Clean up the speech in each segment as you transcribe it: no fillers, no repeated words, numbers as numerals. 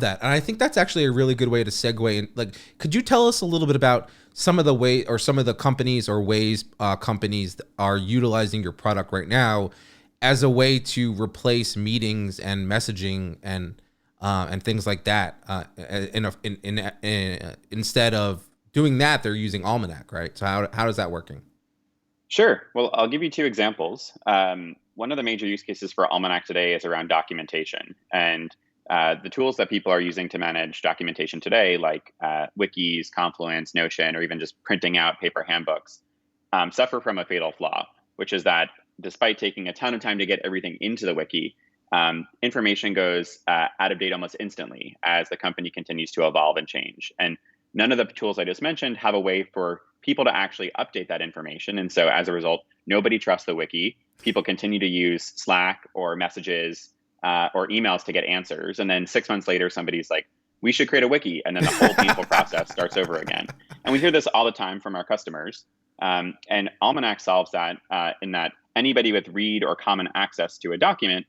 that. And I think that's actually a really good way to segue. And like, could you tell us a little bit about some of the way or some of the companies or ways companies are utilizing your product right now as a way to replace meetings and messaging and things like that. Instead of doing that, they're using Almanac, right? So how is that working? Sure. Well, I'll give you two examples. One of the major use cases for Almanac today is around documentation. And the tools that people are using to manage documentation today, like wikis, Confluence, Notion, or even just printing out paper handbooks, suffer from a fatal flaw, which is that despite taking a ton of time to get everything into the wiki, information goes out of date almost instantly as the company continues to evolve and change. And none of the tools I just mentioned have a way for people to actually update that information. And so as a result, nobody trusts the wiki. People continue to use Slack or messages or emails to get answers. And then 6 months later, somebody's like, we should create a wiki. And then the whole painful process starts over again. And we hear this all the time from our customers. And Almanac solves that in that anybody with read or common access to a document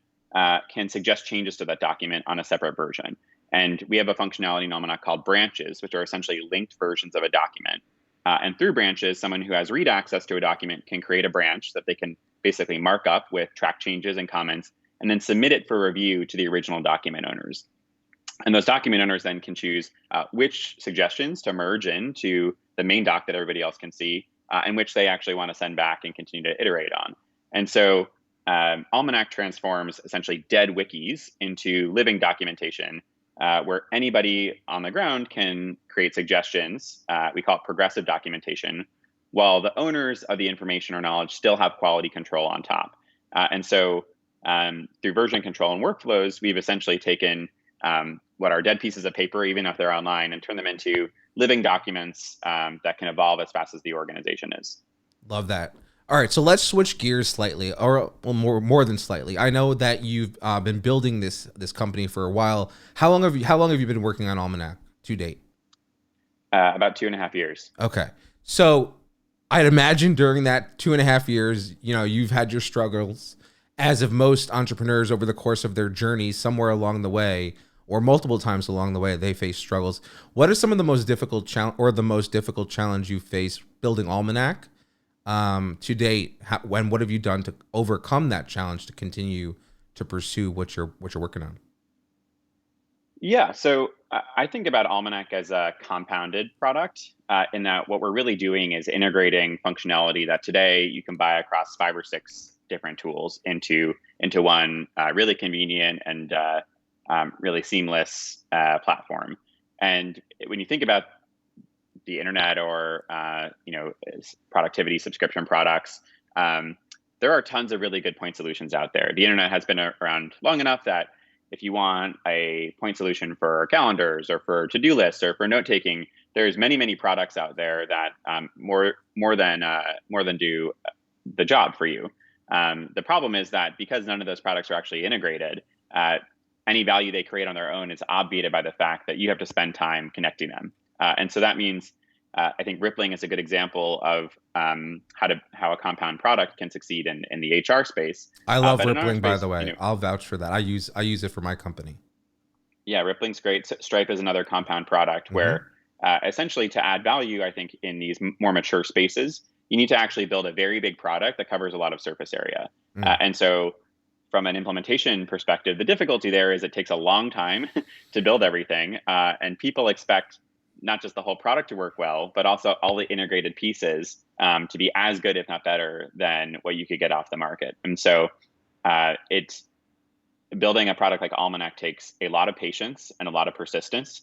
can suggest changes to that document on a separate version. And we have a functionality in Almanac called branches, which are essentially linked versions of a document. And through branches, someone who has read access to a document can create a branch that they can basically mark up with track changes and comments, and then submit it for review to the original document owners. And those document owners then can choose which suggestions to merge into the main doc that everybody else can see, and which they actually want to send back and continue to iterate on. And so Almanac transforms essentially dead wikis into living documentation where anybody on the ground can create suggestions. We call it progressive documentation, while the owners of the information or knowledge still have quality control on top. And so through version control and workflows, we've essentially taken what are dead pieces of paper, even if they're online, and turn them into living documents that can evolve as fast as the organization is. Love that. All right, so let's switch gears slightly, or well, more than slightly. I know that you've been building this company for a while. How long have you been working on Almanac to date? About 2.5 years. Okay, so I'd imagine during that 2.5 years, you've had your struggles, as of most entrepreneurs over the course of their journey, somewhere along the way, or multiple times along the way, they face struggles. What are some of the most difficult challenge you face building Almanac? To date, what have you done to overcome that challenge to continue to pursue what you're working on? Yeah, so I think about Almanac as a compounded product in that what we're really doing is integrating functionality that today you can buy across 5 or 6 different tools into one really convenient and really seamless platform. And when you think about the internet or productivity subscription products, there are tons of really good point solutions out there. The internet has been around long enough that if you want a point solution for calendars or for to-do lists or for note-taking, there's many products out there that more than do the job for you. The problem is that because none of those products are actually integrated, any value they create on their own is obviated by the fact that you have to spend time connecting them. And so that means I think Rippling is a good example of how a compound product can succeed in the HR space. I love But in our Rippling, by space, the way. I'll vouch for that. I use it for my company. yeah, Rippling's great. Stripe is another compound product Hmm. where essentially to add value, I think in these more mature spaces, you need to actually build a very big product that covers a lot of surface area. Mm. And so from an implementation perspective, the difficulty there is it takes a long time to build everything. And people expect not just the whole product to work well, but also all the integrated pieces to be as good, if not better, than what you could get off the market. And so it's building a product like Almanac takes a lot of patience and a lot of persistence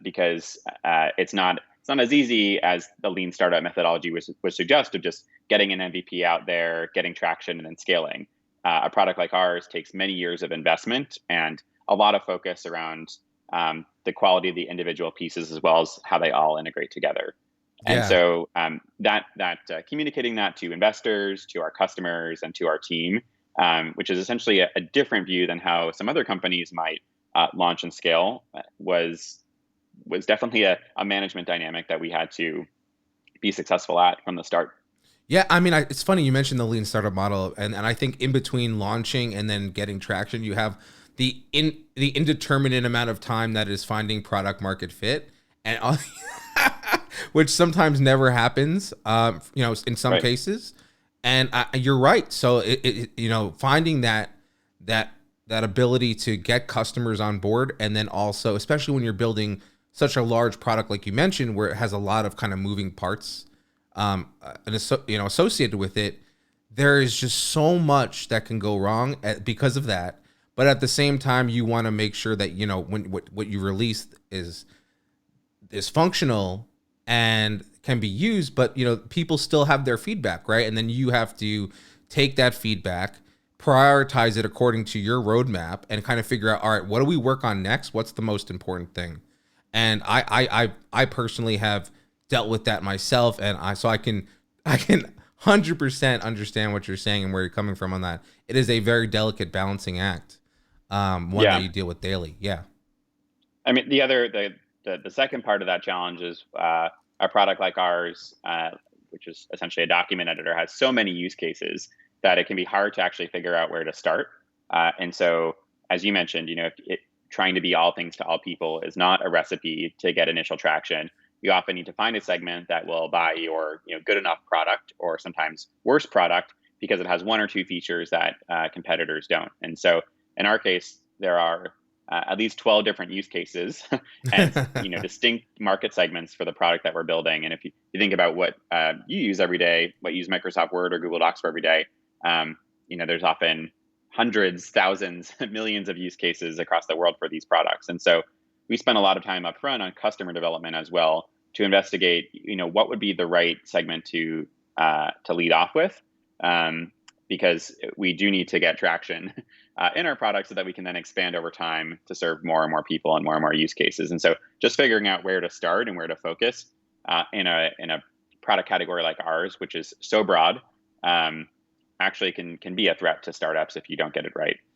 because it's not as easy as the lean startup methodology would suggest of just getting an MVP out there, getting traction, and then scaling. A product like ours takes many years of investment and a lot of focus around the quality of the individual pieces as well as how they all integrate together. And Yeah. so communicating that to investors, to our customers, and to our team, which is essentially a different view than how some other companies might launch and scale, was definitely a management dynamic that we had to be successful at from the start. Yeah, I mean, it's funny you mentioned the lean startup model, and I think in between launching and then getting traction, you have the indeterminate amount of time that is finding product market fit, and which sometimes never happens. In some Right. cases, and you're right. So finding that that ability to get customers on board, and then also, especially when you're building such a large product like you mentioned, where it has a lot of kind of moving parts, associated with it, there is just so much that can go wrong because of that. But at the same time, you want to make sure that when what you release is functional and can be used, but people still have their feedback, right? And then you have to take that feedback, prioritize it according to your roadmap, and kind of figure out, all right, what do we work on next? What's the most important thing? And I personally have dealt with that myself, and I can 100% understand what you're saying and where you're coming from on that. It is a very delicate balancing act, one that Yeah. you deal with daily. Yeah. I mean, the second part of that challenge is a product like ours, which is essentially a document editor, has so many use cases that it can be hard to actually figure out where to start. And so, as you mentioned, trying to be all things to all people is not a recipe to get initial traction. You often need to find a segment that will buy your good enough product, or sometimes worse product, because it has one or two features that competitors don't. And so, in our case, there are at least 12 different use cases and distinct market segments for the product that we're building. And if you think about what you use every day, what you use Microsoft Word or Google Docs for every day, there's often hundreds, thousands, millions of use cases across the world for these products. And so we spend a lot of time up front on customer development as well, to investigate what would be the right segment to lead off with, because we do need to get traction in our product so that we can then expand over time to serve more and more people and more use cases. And so just figuring out where to start and where to focus in a product category like ours, which is so broad, actually can be a threat to startups if you don't get it right.